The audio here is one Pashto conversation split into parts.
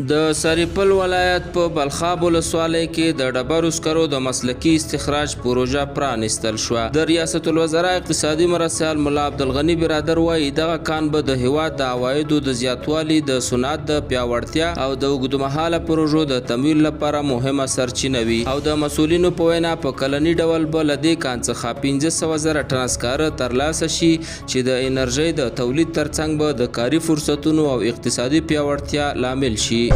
د سرپل ولایت په بلخاب ولسوالۍ کې د ډبرو سکرو د مسلکي استخراج پروژه پرانیستل شوه. د ریاست الوزرا اقتصادي مرستیال ملا عبدالغني برادر وایي دغه کان به د هیواد د عوایدو د زیاتوالي، د صنعت د پیاوړتیا او د اوږدمهاله پروژو د تمویل لپاره مهمه سرچینه وي او د مسؤلینو په وینا په کلني ډول به له دې کان څخه 15,000 ټنه سکاره ترلاسه شي چې د انرژۍ د تولید ترڅنګ به د کاري فرصتونو او اقتصادي پیاوړتیا لامل شي.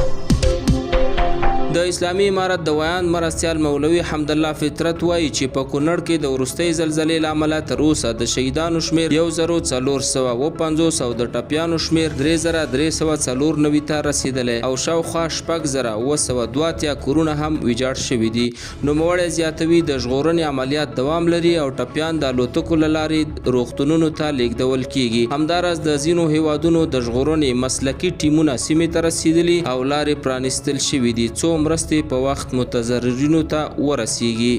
د اسلامي امارت د ویاند مرستیال مولوي حمدالله فطرت وایي چې په کونړ کې د وروستۍ زلزلې له امله تر اوسه د شهیدانو شمېر 1,450 او د ټپیانو شمېر 3,394 ته رسیدلی او شاوخوا 6,982 کورونه هم ویجاړ شوي دي. نوموړی زیاتوي د ژغورنې عملیات دوام لري او ټپیان د الوتکو له لارې روغتونونو ته لیږدول کیږي. همداراز د ځینو هیوادونو د ژغورنې مسلکي ټیمونه سیمې ته رسیدلي او لارې پرانیستل شوي دي څو مرستې په وخت متضررینو ته ورسیږي.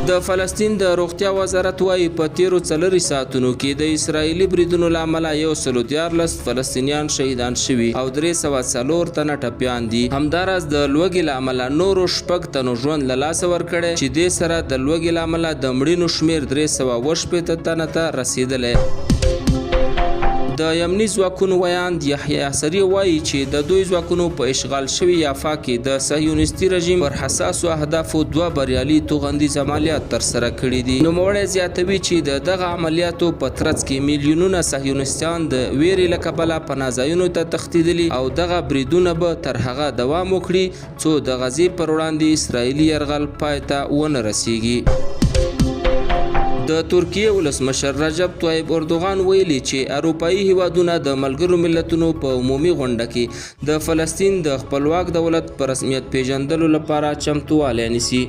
د فلسطین د روغتیا وزارت وایي په تیرو 4 ساعتونو کې د اسرائیلي بریدونو له امله 114 فلسطینیان شهیدان شوي او 304 تنه ټپیان دي. همداراز د لوږې له امله نورو 6 تنو ژوند له لاسه ورکړی چې دې سره د لوږې له امله د مړینو شمېر 318 تنه ته رسیدلی. د یمني ځواکونو ویاند یحیی عسری وایي چې د دوی ځواکونو په اشغال شوي یافا کې د صهیونیستي رژیم پر حساسو اهدافو 2 بریالي توغندیز عملیات ترسره کړي دي. نوموړی زیاتوي چې د دغه عملیاتو په ترڅ کې میلیونونه صهیونیستان د ویرې له کبله پناه ځایونو ته تښتېدلي او دغه بریدونه به تر هغه دوام وکړي څو د غزې پر وړاندې اسرائیلي یرغل پای ته ونه رسیږي. د ترکیې ولسمشر رجب طیب اردوغان ویلي چې اروپایي هیوادونه د ملګرو ملتونو په عمومي غونډه کې د فلسطین د خپلواک دولت په رسمیت پیژندلو لپاره چمتووالی نیسي.